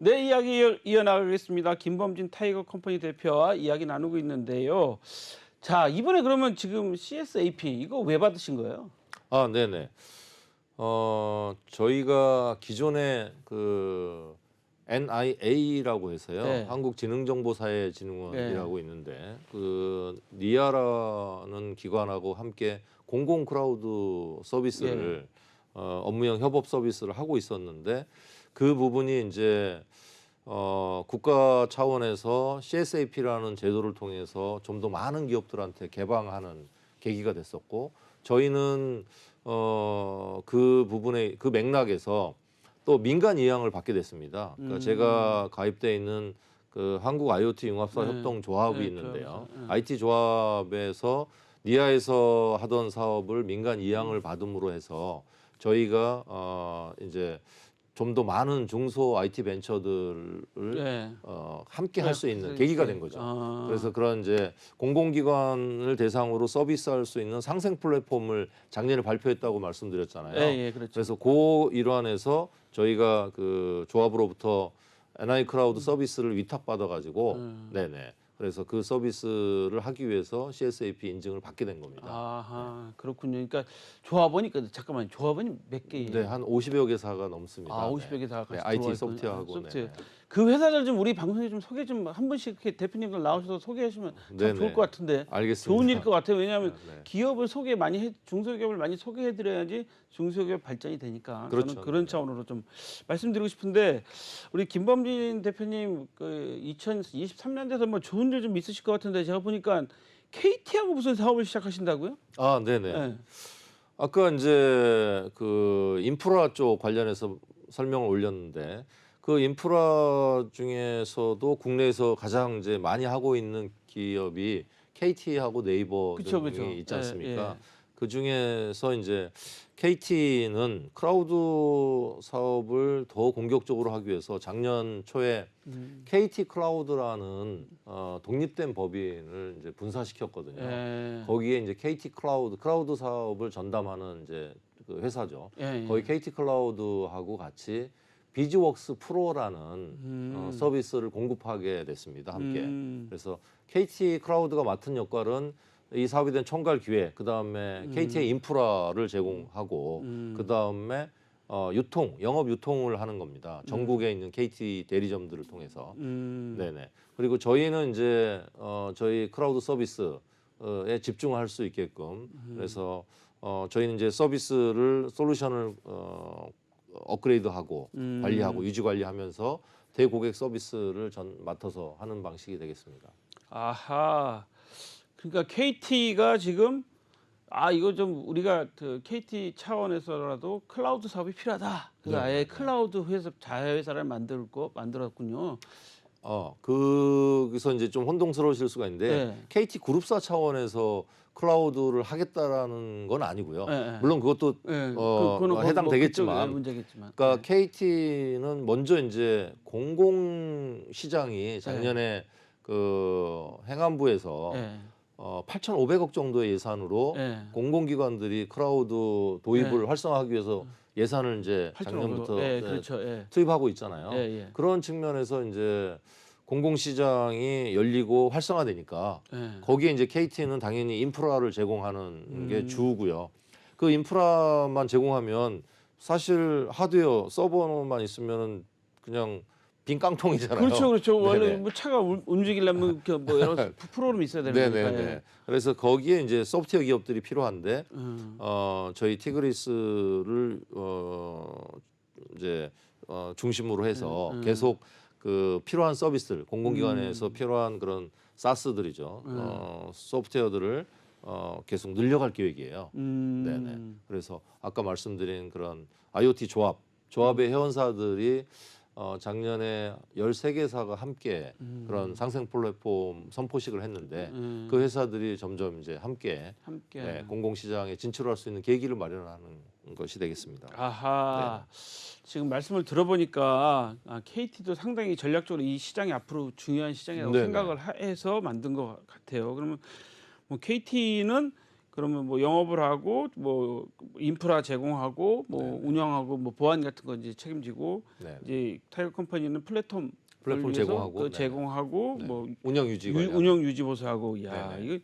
네, 이야기 이어나가겠습니다. 김범진 타이거 컴퍼니 대표와 이야기 나누고 있는데요. 자, 이번에 그러면 지금 CSAP 이거 왜 받으신 거예요? 아, 네네. 저희가 기존에 그 NIA라고 해서요. 네. 한국지능정보사회진흥원이라고 있는데 그 니아라는 기관하고 함께 공공 크라우드 서비스를 업무형 협업 서비스를 하고 있었는데 그 부분이 이제 국가 차원에서 CSAP라는 제도를 통해서 좀 더 많은 기업들한테 개방하는 계기가 됐었고 저희는 그 부분의 그 맥락에서 또 민간 이양을 받게 됐습니다. 그러니까 제가 가입돼 있는 그 한국 IoT 융합사 협동조합이 있는데요. IT 조합에서 니아에서 하던 사업을 민간 이양을 받음으로 해서 저희가 이제 좀 더 많은 중소 IT 벤처들을 함께 할 수 있는 계기가 된 거죠. 그래서 그런 이제 공공기관을 대상으로 서비스할 수 있는 상생 플랫폼을 작년에 발표했다고 말씀드렸잖아요. 그렇죠. 그래서 그 일환에서 저희가 그 조합으로부터 NI 클라우드 서비스를 위탁받아 가지고 네네. 그래서 그 서비스를 하기 위해서 CSAP 인증을 받게 된 겁니다. 아하, 그렇군요. 그러니까 조합원이 잠깐만요. 조합원이 몇 개예요? 네, 한 50여 개사가 넘습니다. 아, 50여 개사가 같이 IT 들어와 소프트웨어하고 소프트웨어. 네. 그 회사들 좀 우리 방송에 좀 소개 좀 한 분씩 이렇게 대표님들 나오셔서 소개하시면 참 네네. 좋을 것 같은데. 알겠습니다. 좋은 일일 것 같아요. 왜냐하면 네. 기업을 소개 많이 중소기업을 많이 소개해 드려야지 중소기업 발전이 되니까. 그렇죠. 저는 그런 차원으로 좀 말씀드리고 싶은데 우리 김범진 대표님 그 2023년 돼서 뭐 좋은 일 좀 있으실 것 같은데 제가 보니까 KT하고 무슨 사업을 시작하신다고요? 아, 네네. 네. 아까 이제 그 인프라 쪽 관련해서 설명을 올렸는데 그 인프라 중에서도 국내에서 가장 이제 많이 하고 있는 기업이 KT하고 네이버 그쵸, 등이 그쵸. 있지 않습니까? 예. 그 중에서 이제 KT는 크라우드 사업을 더 공격적으로 하기 위해서 작년 초에 KT 클라우드라는 독립된 법인을 이제 분사시켰거든요. 거기에 이제 KT 크라우드 사업을 전담하는 이제 그 회사죠. 거기 KT 클라우드하고 같이 비즈웍스 프로라는 서비스를 공급하게 됐습니다. 함께. 그래서 KT 클라우드가 맡은 역할은 이 사업에 대한 총괄 기획, 그 다음에 KT의 인프라를 제공하고, 그 다음에 영업 유통을 하는 겁니다. 전국에 있는 KT 대리점들을 통해서. 네네. 그리고 저희는 이제 저희 클라우드 서비스에 집중할 수 있게끔, 그래서 저희는 이제 솔루션을 업그레이드하고 관리하고 유지 관리하면서 대고객 서비스를 맡아서 하는 방식이 되겠습니다. 아하. 그러니까 KT가 지금 이거 좀 우리가 그 KT 차원에서라도 클라우드 사업이 필요하다. 그래서 아예 클라우드 회사 자회사를 만들었군요. 거기서 이제 좀 혼동스러우실 수가 있는데 KT 그룹사 차원에서 클라우드를 하겠다라는 건 아니고요. 물론 그것도 해당되겠지만, 문제겠지만. 그러니까 KT는 먼저 이제 공공 시장이 작년에 그 행안부에서 8,500억 정도의 예산으로 공공기관들이 클라우드 도입을 활성화하기 위해서 예산을 이제 작년부터 투입하고 있잖아요. 그런 측면에서 이제 공공시장이 열리고 활성화되니까 거기에 이제 KT는 당연히 인프라를 제공하는 게 주고요. 그 인프라만 제공하면 사실 하드웨어 서버만 있으면은 그냥 빈 깡통이잖아요. 그렇죠. 원래 뭐 차가 움직이려면 뭐 여러 프로그램이 있어야 되는 거니까. 그래서 거기에 이제 소프트웨어 기업들이 필요한데 저희 티그리스를 이제 중심으로 해서 계속 그 필요한 서비스들 공공기관에서 필요한 그런 사스들이죠. 소프트웨어들을 계속 늘려갈 계획이에요. 네네. 그래서 아까 말씀드린 그런 IoT 조합의 회원사들이 작년에 13개사가 함께 그런 상생 플랫폼 선포식을 했는데 그 회사들이 점점 이제 함께 공공시장에 진출할 수 있는 계기를 마련하는 것이 되겠습니다. 아하. 지금 말씀을 들어보니까 KT도 상당히 전략적으로 이 시장이 앞으로 중요한 시장이라고 생각을 해서 만든 것 같아요. 그러면 뭐 KT는 그러면 뭐 영업을 하고 뭐 인프라 제공하고 뭐 네네. 운영하고 뭐 보안 같은 거 이제 책임지고 네. 이제 타이거 컴퍼니는 플랫폼 제공하고, 그 네네. 제공하고 네. 뭐 운영 유지 관리. 운영 유지 보수하고 야 네네. 이거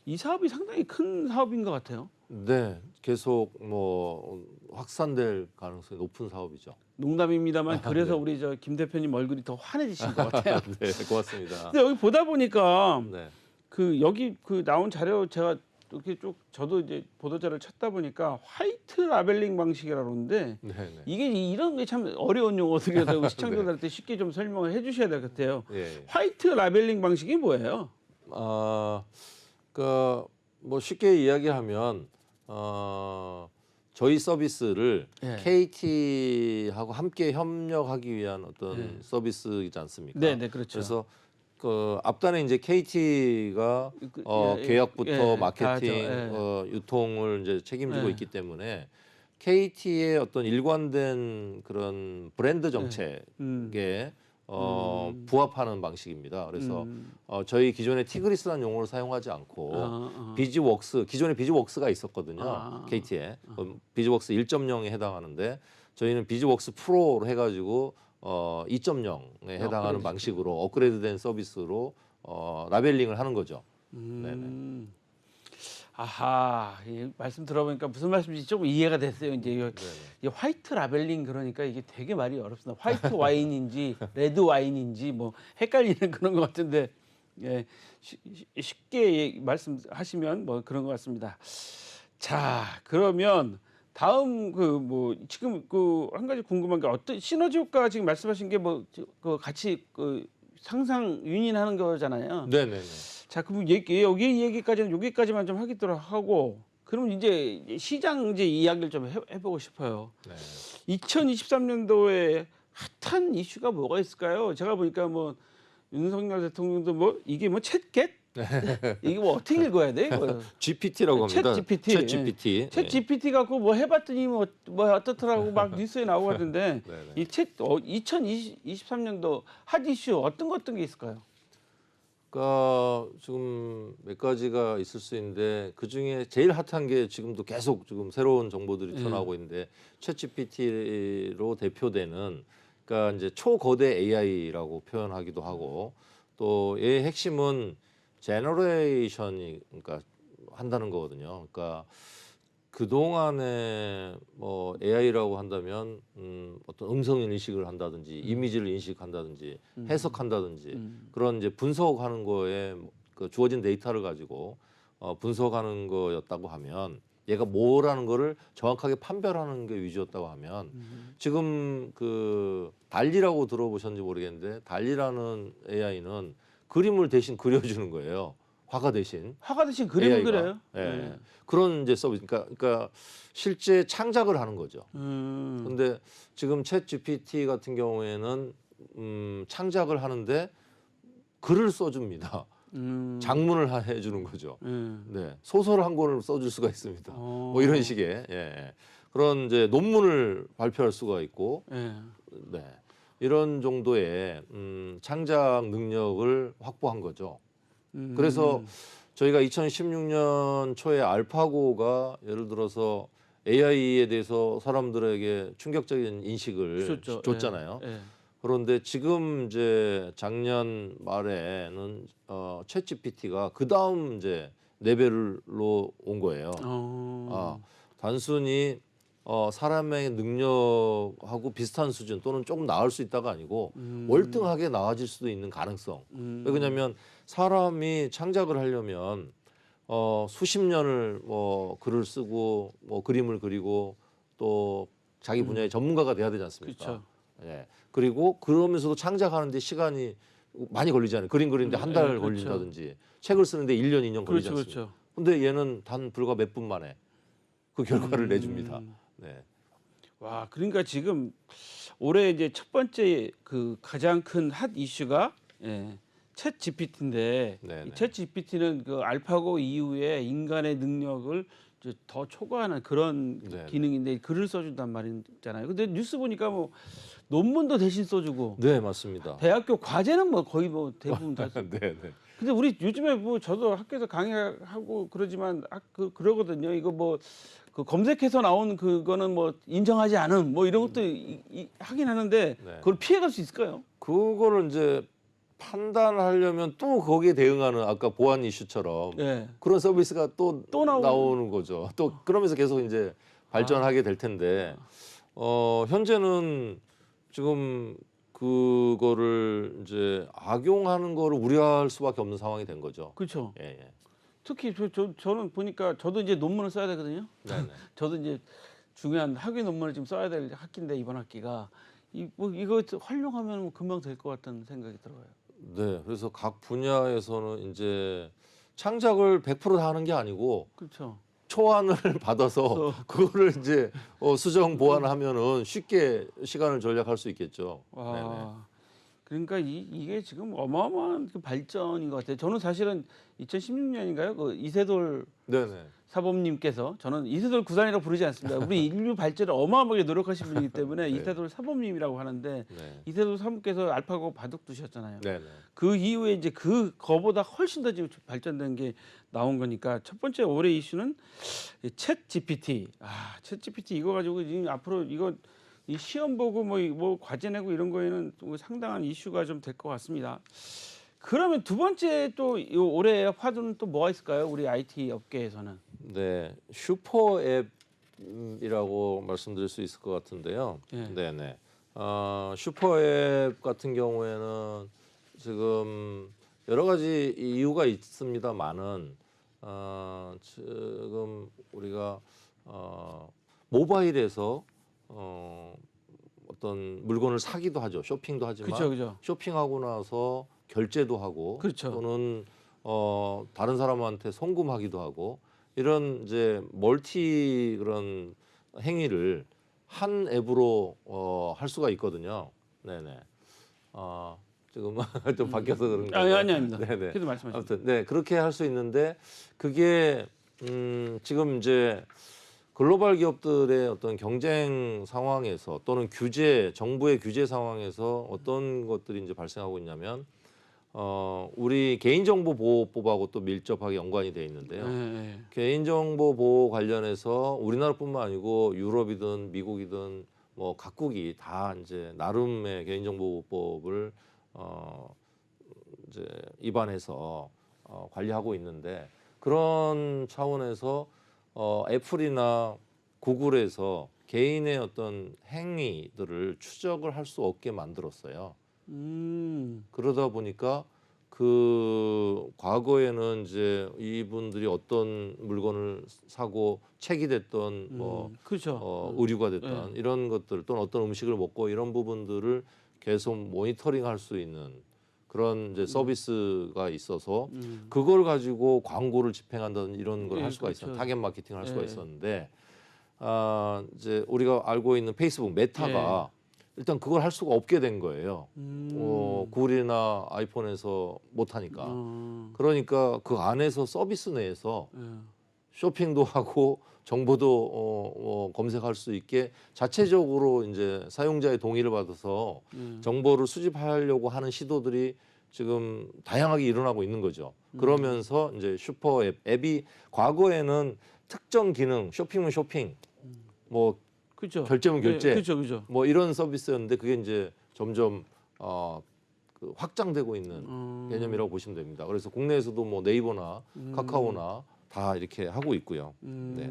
이 사업이 상당히 큰 사업인 것 같아요. 네, 계속 뭐 확산될 가능성이 높은 사업이죠. 농담입니다만 그래서 네. 우리 저 김 대표님 얼굴이 더 환해지신 것 같아요. 네, 고맙습니다. 근데 여기 보다 보니까 네, 그 여기 그 나온 자료 제가 이렇게 쭉 저도 이제 보도 자료를 찾다 보니까 화이트 라벨링 방식이라고 그러는데 네, 네. 이게 이런 게 참 어려운 용어들이어서 시청자들한테 쉽게 좀 설명을 해주셔야 될 것 같아요. 예, 예. 화이트 라벨링 방식이 뭐예요? 그러니까 뭐 쉽게 이야기하면 저희 서비스를 예. KT하고 함께 협력하기 위한 어떤 서비스이지 않습니까? 네, 네, 그렇죠. 그래서 그 앞단에 이제 KT가 예, 계약부터 예, 마케팅, 다 예. 유통을 이제 책임지고 예. 있기 때문에 KT의 어떤 일관된 그런 브랜드 정책에 음. 부합하는 방식입니다. 그래서 음. 저희 기존의 티그리스라는 용어를 사용하지 않고 비즈웍스, 기존에 비즈웍스가 있었거든요. KT에 비즈웍스 1.0에 해당하는데 저희는 비즈웍스 프로로 해가지고 2.0에 해당하는 방식으로 업그레이드된 서비스로 라벨링을 하는 거죠. 네네. 아하, 말씀 들어보니까 무슨 말씀인지 조금 이해가 됐어요. 이제 네네. 이 화이트 라벨링 그러니까 이게 되게 말이 어렵습니다. 화이트 와인인지 레드 와인인지 뭐 헷갈리는 그런 것 같은데 예, 쉽게 말씀하시면 뭐 그런 것 같습니다. 자, 그러면 다음 그 뭐 지금 그 한 가지 궁금한 게 어떤 시너지 효과 지금 말씀하신 게 뭐 그 같이 그 상상 윤인하는 거잖아요. 네네네. 자, 그럼 여기 얘기까지는 여기까지만 좀 하기도록 하고, 그럼 이제 시장 이제 이야기를 좀 해보고 싶어요. 네. 2023년도에 핫한 이슈가 뭐가 있을까요? 제가 보니까 뭐 윤석열 대통령도 뭐 이게 뭐 챗겟? 이게 뭐 어떻게 읽어야 돼? 이거? GPT라고 합니다. 챗 GPT. 챗 GPT. 챗 GPT 갖고 뭐 해봤더니 뭐 어떻더라고 막 뉴스에 나오고 하던데 네네. 이 2023년도 핫 이슈 어떤 게 있을까요? 그러니까 지금 몇 가지가 있을 수 있는데 그 중에 제일 핫한 게 지금도 계속 지금 새로운 정보들이 튀어나오고 있는데 챗GPT로 대표되는 그러니까 이제 초거대 AI라고 표현하기도 하고 또 얘의 핵심은 제너레이션이 그러니까 한다는 거거든요. 그러니까 그 동안에 뭐 AI라고 한다면 어떤 음성 인식을 한다든지 이미지를 인식한다든지 해석한다든지 그런 이제 분석하는 거에 그 주어진 데이터를 가지고 분석하는 거였다고 하면 얘가 뭐라는 거를 정확하게 판별하는 게 위주였다고 하면 지금 그 달리라고 들어보셨는지 모르겠는데 달리라는 AI는 그림을 대신 그려주는 거예요. 화가 대신 그림을 AI가. 그려요? 예. 네. 그런 이제 서비스. 그러니까 실제 창작을 하는 거죠. 근데 지금 챗 GPT 같은 경우에는 창작을 하는데 글을 써줍니다. 장문을 해주는 거죠. 네, 소설 한 권을 써줄 수가 있습니다. 뭐 이런 식의 그런 이제 논문을 발표할 수가 있고, 네, 이런 정도의 창작 능력을 확보한 거죠. 그래서 저희가 2016년 초에 알파고가 예를 들어서 AI에 대해서 사람들에게 충격적인 인식을 줬잖아요. 그런데 지금 이제 작년 말에는 챗GPT가 그 다음 이제 레벨로 온 거예요. 단순히 사람의 능력하고 비슷한 수준 또는 조금 나을 수 있다가 아니고 월등하게 나아질 수도 있는 가능성. 왜냐하면 사람이 창작을 하려면 수십 년을 뭐 글을 쓰고 뭐 그림을 그리고 또 자기 분야의 전문가가 돼야 되지 않습니까? 그렇죠. 예. 그리고 그러면서도 창작하는데 시간이 많이 걸리잖아요. 그림 그리는데 한 달 그렇죠. 걸린다든지 책을 쓰는데 1년, 2년 걸리지 않습니까? 그렇죠. 근데 얘는 단 불과 몇 분 만에 그 결과를 내줍니다. 네. 와, 그러니까 지금 올해 이제 첫 번째 그 가장 큰 핫 이슈가 챗 GPT인데 네네. 이 챗 GPT는 그 알파고 이후에 인간의 능력을 이제 더 초과하는 그런 네네. 기능인데 글을 써준단 말이잖아요. 근데 뉴스 보니까 뭐 논문도 대신 써주고 네, 맞습니다. 대학교 과제는 뭐 거의 뭐 대부분 다 네, 네. 근데 우리 요즘에 뭐 저도 학교에서 강의하고 그러지만 그러거든요. 이거 뭐 그 검색해서 나온 그거는 뭐 인정하지 않음 뭐 이런 것도 하긴 하는데 네. 그걸 피해갈 수 있을까요? 그거를 이제 판단하려면 또 거기에 대응하는 아까 보안 이슈처럼 예. 그런 서비스가 또 또 나오는 거죠. 또 그러면서 계속 이제 발전하게 될 텐데 현재는 지금 그거를 이제 악용하는 거를 우려할 수밖에 없는 상황이 된 거죠. 그렇죠. 예, 예. 특히 저는 보니까 저도 이제 논문을 써야 되거든요. 네네. 저도 이제 중요한 학위 논문을 지금 써야 될 학기인데 이번 학기가 뭐 이거 활용하면 뭐 금방 될 것 같다는 생각이 들어요. 네, 그래서 각 분야에서는 이제 창작을 100%다 하는 게 아니고 그렇죠. 초안을 받아서 그래서 그거를 이제 수정 보완하면은 쉽게 시간을 절약할 수 있겠죠. 네네. 와. 그러니까 이게 지금 어마어마한 그 발전인 것 같아요. 저는 사실은 2016년인가요? 그 이세돌 네네. 사범님께서 저는 이세돌 구단이라고 부르지 않습니다. 우리 인류 발전을 어마어마하게 노력하신 분이기 때문에 네. 이세돌 사범님이라고 하는데 네. 이세돌 사범께서 알파고 바둑 두셨잖아요. 네네. 그 이후에 이제 그거보다 훨씬 더 지금 발전된 게 나온 거니까 첫 번째 올해 이슈는 챗 GPT. 챗 GPT 이거 가지고 지금 앞으로 이거 이 시험 보고 뭐 과제 내고 이런 거에는 좀 상당한 이슈가 좀 될 것 같습니다. 그러면 두 번째 또 올해 화두는 또 뭐가 있을까요? 우리 IT 업계에서는. 네, 슈퍼 앱이라고 말씀드릴 수 있을 것 같은데요. 예. 네네. 슈퍼 앱 같은 경우에는 지금 여러 가지 이유가 있습니다만은 지금 우리가 모바일에서 어떤 물건을 사기도 하죠. 쇼핑도 하지만 그렇죠, 그렇죠. 쇼핑하고 나서 결제도 하고 그렇죠. 또는 다른 사람한테 송금하기도 하고 이런 이제 멀티 그런 행위를 한 앱으로 할 수가 있거든요. 네네. 지금 좀 바뀌어서 그런가요? 아닙니다. 네네. 계속 말씀하시죠. 아무튼 네 그렇게 할 수 있는데 그게 지금 이제 글로벌 기업들의 어떤 경쟁 상황에서 또는 정부의 규제 상황에서 어떤 것들이 이제 발생하고 있냐면 우리 개인정보보호법하고 또 밀접하게 연관이 돼 있는데요. 예. 개인정보 보호 관련해서 우리나라뿐만 아니고 유럽이든 미국이든 뭐 각국이 다 이제 나름의 개인정보보호법을 이제 입안해서 관리하고 있는데 그런 차원에서 애플이나 구글에서 개인의 어떤 행위들을 추적을 할 수 없게 만들었어요. 그러다 보니까 그 과거에는 이제 이분들이 어떤 물건을 사고 책이 됐던 뭐 그렇죠. 의류가 됐던 이런 것들 또는 어떤 음식을 먹고 이런 부분들을 계속 모니터링할 수 있는 그런 이제 서비스가 있어서 그걸 가지고 광고를 집행한다는 이런 걸 할 수가 그렇죠. 있었는데 타겟 마케팅을 할 수가 예. 있었는데 이제 우리가 알고 있는 페이스북 메타가 일단 그걸 할 수가 없게 된 거예요. 구글이나 아이폰에서 못 하니까. 그러니까 그 안에서 서비스 내에서 쇼핑도 하고 정보도 검색할 수 있게 자체적으로 이제 사용자의 동의를 받아서 정보를 수집하려고 하는 시도들이 지금 다양하게 일어나고 있는 거죠. 그러면서 이제 슈퍼 앱이 과거에는 특정 기능, 쇼핑은 쇼핑, 뭐 그렇죠. 결제면 결제, 그렇죠. 뭐 이런 서비스였는데 그게 이제 점점 그 확장되고 있는 개념이라고 보시면 됩니다. 그래서 국내에서도 뭐 네이버나 카카오나 다 이렇게 하고 있고요. 네.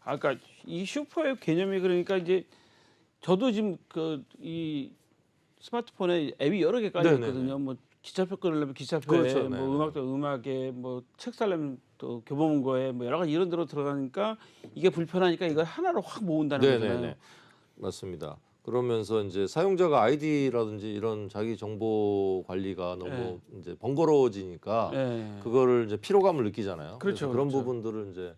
아까 이 슈퍼앱 개념이 그러니까 이제 저도 지금 이 스마트폰에 앱이 여러 개 깔려 네네네. 있거든요. 뭐 기차표 끊으려면 기차표에, 그렇죠. 뭐 네네. 음악도 음악에, 뭐 책 살려면 또 교보문고에 뭐 여러 가지 이런 데로 들어가니까 이게 불편하니까 이걸 하나로 확 모은다는 거잖아요. 네네네. 맞습니다. 그러면서 이제 사용자가 아이디라든지 이런 자기 정보 관리가 너무 이제 번거로워지니까 예. 그거를 이제 피로감을 느끼잖아요. 그렇죠, 그래서 그런 그렇죠. 부분들을 이제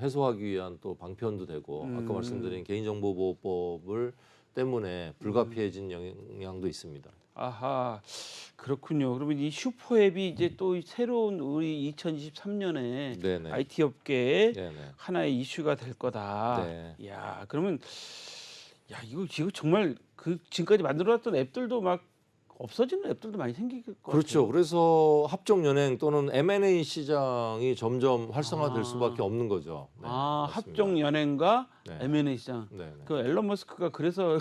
해소하기 위한 또 방편도 되고 아까 말씀드린 개인정보보호법을 때문에 불가피해진 영향도 있습니다. 아하, 그렇군요. 그러면 이 슈퍼앱이 이제 또 새로운 우리 2023년에 네네. IT 업계의 네네. 하나의 이슈가 될 거다. 네. 야, 그러면 이거 지금 정말 그 지금까지 만들어놨던 앱들도 막 없어지는 앱들도 많이 생길 것 그렇죠. 같아요. 그래서 합종 연행 또는 M&A 시장이 점점 활성화될 아. 수밖에 없는 거죠. 네, 아, 맞습니다. 합종 연행과 네. M&A 시장. 네, 네. 그 앨런 머스크가 그래서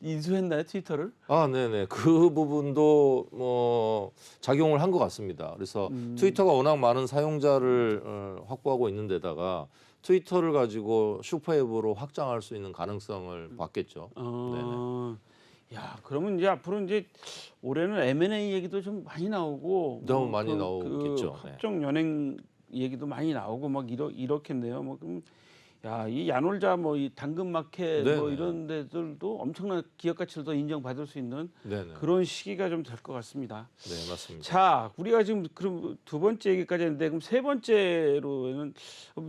인수했나요, 트위터를? 아, 네네. 그 부분도 뭐 작용을 한 것 같습니다. 그래서 트위터가 워낙 많은 사용자를 확보하고 있는 데다가 트위터를 가지고 슈퍼앱으로 확장할 수 있는 가능성을 봤겠죠. 네네. 야, 그러면 이제 앞으로 이제 올해는 M&A 얘기도 좀 많이 나오고 너무 뭐 많이 그 나오겠죠. 네. 합종 연행 얘기도 많이 나오고 막 이렇겠네요. 뭐 그럼 야, 이 야놀자 뭐 이 당근마켓 뭐 네네. 이런 데들도 엄청난 기업 가치를 더 인정받을 수 있는 네네. 그런 시기가 좀 될 것 같습니다. 네, 맞습니다. 자, 우리가 지금 그럼 두 번째 얘기까지 했는데 그럼 세 번째로는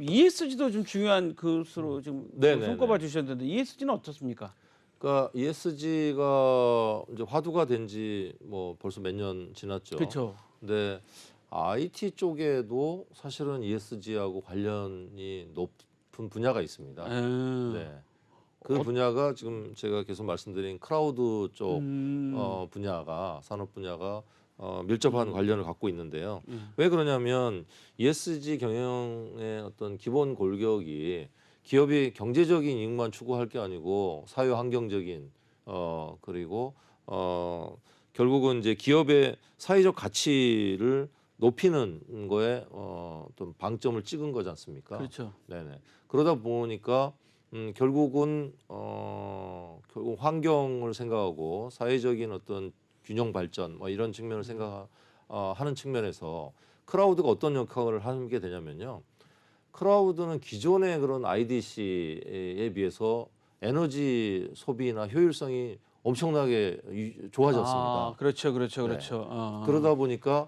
ESG도 좀 중요한 것으로 지금 네네네. 손꼽아 주셨는데 ESG는 어떻습니까? 그러니까 ESG가 이제 화두가 된 지 뭐 벌써 몇 년 지났죠. 그렇죠. 근데 IT 쪽에도 사실은 ESG하고 관련이 높은 분야가 있습니다. 네. 그 분야가 지금 제가 계속 말씀드린 클라우드 쪽 분야가 산업 분야가 밀접한 관련을 갖고 있는데요. 왜 그러냐면 ESG 경영의 어떤 기본 골격이 기업이 경제적인 이익만 추구할 게 아니고 사회 환경적인 그리고 결국은 이제 기업의 사회적 가치를 높이는 거에 어떤 방점을 찍은 거지 않습니까? 그렇죠. 네네. 그러다 보니까 결국은 결국 환경을 생각하고 사회적인 어떤 균형 발전 뭐 이런 측면을 생각하는 측면에서 클라우드가 어떤 역할을 하게 되냐면요. 클라우드는 기존의 그런 IDC에 비해서 에너지 소비나 효율성이 엄청나게 좋아졌습니다. 아, 그렇죠, 그렇죠, 네. 그렇죠. 그러다 보니까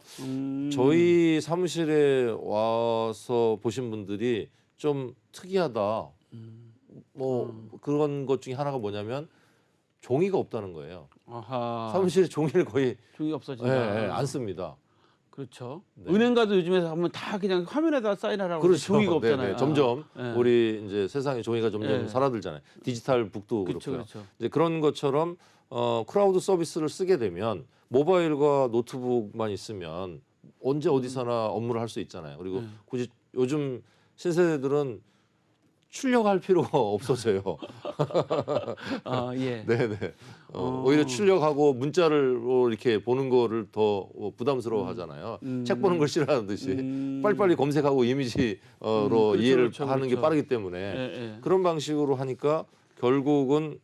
저희 사무실에 와서 보신 분들이 좀 특이하다. 뭐 그런 것 중에 하나가 뭐냐면 종이가 없다는 거예요. 아하. 사무실에 종이를 거의 종이 없어진다. 안 씁니다. 그렇죠. 네. 은행가도 요즘에서 하면 다 그냥 화면에다 사인하라고 그렇죠. 종이가 없잖아요. 네네. 점점 네. 우리 이제 세상에 종이가 점점 네. 사라들잖아요. 디지털 북도 그렇죠, 그렇고요. 그렇죠. 이제 그런 것처럼 클라우드 서비스를 쓰게 되면 모바일과 노트북만 있으면 언제 어디서나 업무를 할 수 있잖아요. 그리고 굳이 요즘 신세대들은 출력할 필요가 없어져요. 아, 예. 네네. 오히려 출력하고 문자로 이렇게 보는 거를 더 부담스러워 하잖아요. 책 보는 걸 싫어하듯이 빨리빨리 검색하고 이미지로 그렇죠, 이해를 그렇죠, 하는 게 그렇죠. 빠르기 때문에 예, 예. 그런 방식으로 하니까 결국은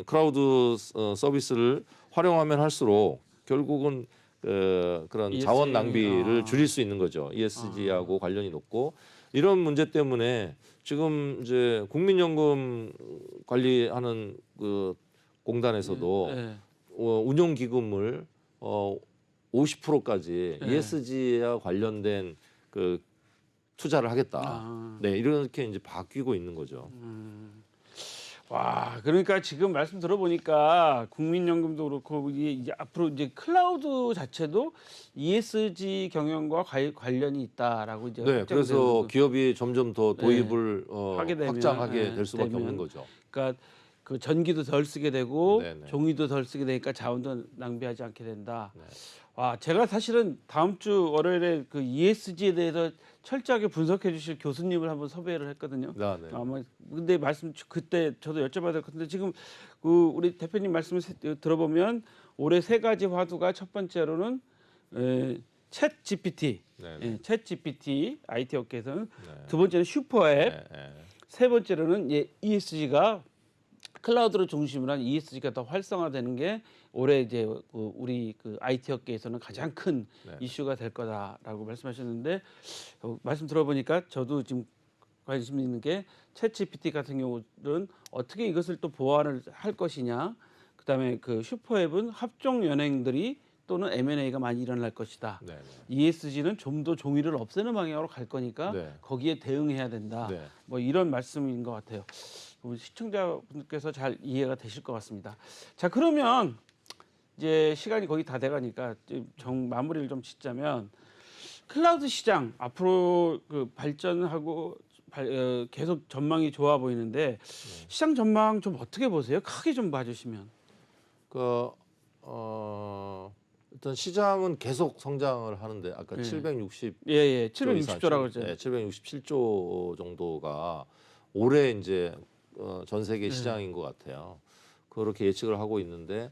클라우드 서비스를 활용하면 할수록 결국은 그런 ESG, 자원 낭비를 아. 줄일 수 있는 거죠. ESG하고 관련이 높고 이런 문제 때문에 지금 이제 국민연금 관리하는 그 공단에서도 예. 운용 기금을 50%까지 예. ESG와 관련된 그 투자를 하겠다. 아. 네, 이렇게 이제 바뀌고 있는 거죠. 와, 그러니까 지금 말씀 들어보니까 국민연금도 그렇고 이제 앞으로 이제 클라우드 자체도 ESG 경영과 관련이 있다라고 이제 네, 확정되는 그래서 그- 기업이 점점 더 도입을 하게 되면, 확장하게 될 수밖에 되면 없는 거죠. 그러니까 그 전기도 덜 쓰게 되고 네네. 종이도 덜 쓰게 되니까 자원도 낭비하지 않게 된다. 네. 와, 제가 사실은 다음 주 월요일에 그 ESG에 대해서 철저하게 분석해 주실 교수님을 한번 섭외를 했거든요. 네. 아마 근데 말씀 그때 저도 여쭤봐야 될 것 같은데 지금 그 우리 대표님 말씀을 들어보면 올해 세 가지 화두가 첫 번째로는 챗 GPT, 네네. 챗 GPT IT 업계에서는 네. 두 번째는 슈퍼앱, 네, 네. 세 번째로는 ESG가 클라우드를 중심으로 한 ESG가 더 활성화되는 게 올해 이제 우리 그 IT 업계에서는 가장 큰 네. 이슈가 될 거다라고 말씀하셨는데 말씀 들어보니까 저도 지금 관심 있는 게 챗GPT 같은 경우는 어떻게 이것을 또 보완을 할 것이냐, 그다음에 그 슈퍼앱은 합종 연행들이 또는 M&A가 많이 일어날 것이다. 네, 네. ESG는 좀 더 종이를 없애는 방향으로 갈 거니까 네. 거기에 대응해야 된다. 네. 뭐 이런 말씀인 것 같아요. 우리 시청자분들께서 잘 이해가 되실 것 같습니다. 자, 그러면 이제 시간이 거의 다 돼가니까 마무리를 좀 짓자면 클라우드 시장 앞으로 그 발전하고 계속 전망이 좋아 보이는데 시장 전망 좀 어떻게 보세요? 크게 좀 봐주시면. 그 일단 시장은 계속 성장을 하는데 아까 예. 760 예, 760조라고 그러죠. 네, 767조 정도가 올해 이제 전 세계 시장인 것 같아요. 그렇게 예측을 하고 있는데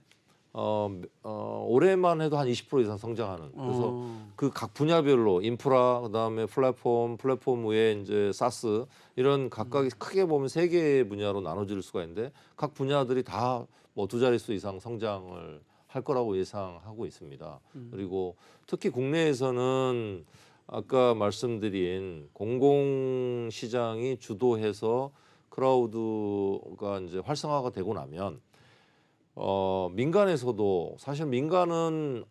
올해만 해도 한 20% 이상 성장하는. 그래서 그 각 분야별로 인프라, 그다음에 플랫폼 외에 이제 사스 이런 각각이 크게 보면 세 개의 분야로 나눠질 수가 있는데 각 분야들이 다 뭐 두 자릿수 이상 성장을 할 거라고 예상하고 있습니다. 그리고 특히 국내에서는 아까 말씀드린 공공 시장이 주도해서 클라우드가 이제 활성화가 되고 나면 민간에서도 사실 민간은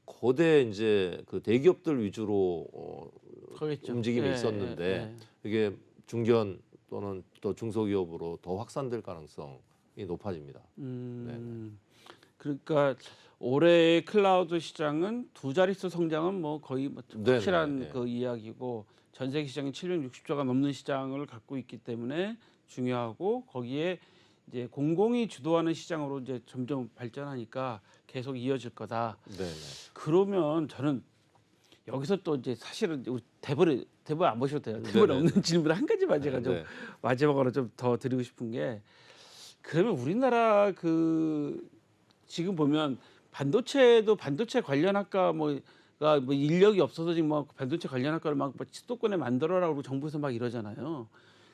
거대 이제 그 대기업들 위주로 거겠죠. 움직임이 예, 있었는데 예. 이게 중견 또는 또 중소기업으로 더 확산될 가능성이 높아집니다. 그러니까 올해의 클라우드 시장은 두 자릿수 성장은 뭐 거의 뭐 네네, 확실한 네. 그 이야기고 전 세계 시장이 760조가 넘는 시장을 갖고 있기 때문에 중요하고 거기에 이제 공공이 주도하는 시장으로 이제 점점 발전하니까 계속 이어질 거다. 네. 그러면 저는 여기서 또 이제 사실은 우리 대본 안 보셔도 돼요. 대본 네네네. 없는 질문 한 가지만 제가 좀 네. 마지막으로 좀 더 드리고 싶은 게 그러면 우리나라 그 지금 보면 반도체도 반도체 관련 학과 뭐가 뭐 인력이 없어서 지금 막 반도체 관련 학과를 막 수도권에 만들어라고 정부에서 막 이러잖아요.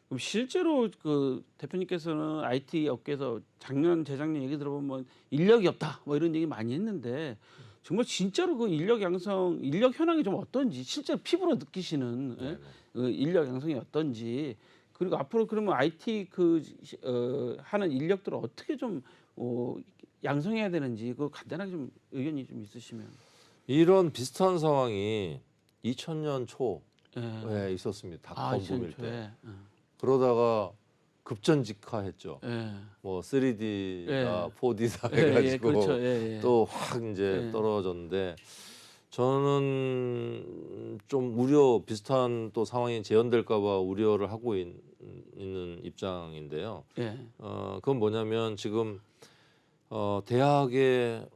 그럼 실제로 그 대표님께서는 IT 업계에서 작년 재작년 얘기 들어보면 뭐 인력이 없다 뭐 이런 얘기 많이 했는데 정말 진짜로 그 인력 양성, 인력 현황이 좀 어떤지 실제로 피부로 느끼시는 예? 그 인력 양성이 어떤지 그리고 앞으로 그러면 IT 하는 인력들을 어떻게 좀 양성해야 되는지 그 간단하게 좀 의견이 좀 있으시면. 이런 비슷한 상황이 2000년 초에 예. 있었습니다. 아, 닷컴 붐일 때. 예. 그러다가 급전직하했죠. 예. 뭐 3D다, 예. 4D다 예, 해가지고 그렇죠. 예, 예. 또 확 이제 예. 떨어졌는데 저는 좀 비슷한 또 상황이 재현될까봐 우려를 하고 있는 입장인데요. 예. 그건 뭐냐면 지금 대학의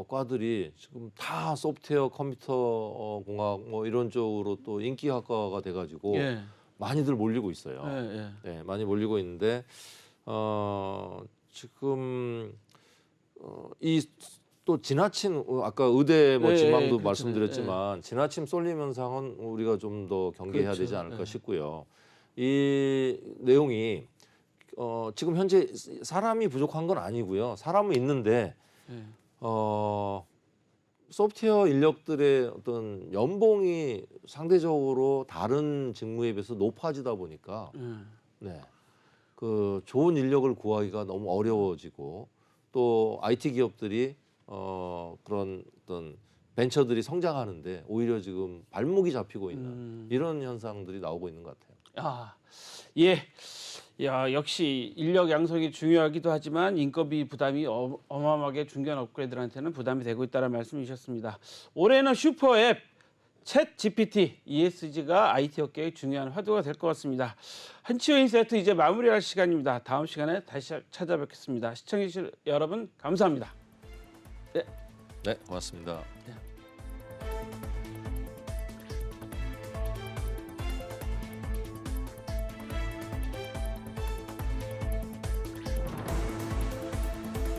과들이 지금 다 소프트웨어, 컴퓨터 공학 뭐 이런 쪽으로 또 인기 학과가 돼가지고 예. 많이들 몰리고 있어요. 예, 예. 네, 많이 몰리고 있는데 지금 이 또 지나친 아까 의대 뭐 예, 지망도 그렇죠. 말씀드렸지만 지나친 쏠림 현상은 우리가 좀 더 경계해야 그렇죠. 되지 않을까 예. 싶고요. 이 내용이 지금 현재 사람이 부족한 건 아니고요. 사람은 있는데 예. 소프트웨어 인력들의 어떤 연봉이 상대적으로 다른 직무에 비해서 높아지다 보니까 네, 그 좋은 인력을 구하기가 너무 어려워지고 또 IT 기업들이 그런 어떤 벤처들이 성장하는데 오히려 지금 발목이 잡히고 있는 이런 현상들이 나오고 있는 것 같아요. 아, 예. 야, 역시 인력 양성이 중요하기도 하지만 인건비 부담이 어마어마하게 중견 업계들한테는 부담이 되고 있다는 말씀이셨습니다. 올해는 슈퍼앱 챗 GPT, ESG가 IT 업계의 중요한 화두가 될 것 같습니다. 한치호 인사이트 이제 마무리할 시간입니다. 다음 시간에 다시 찾아뵙겠습니다. 시청해주신 여러분 감사합니다. 네, 고맙습니다. 네.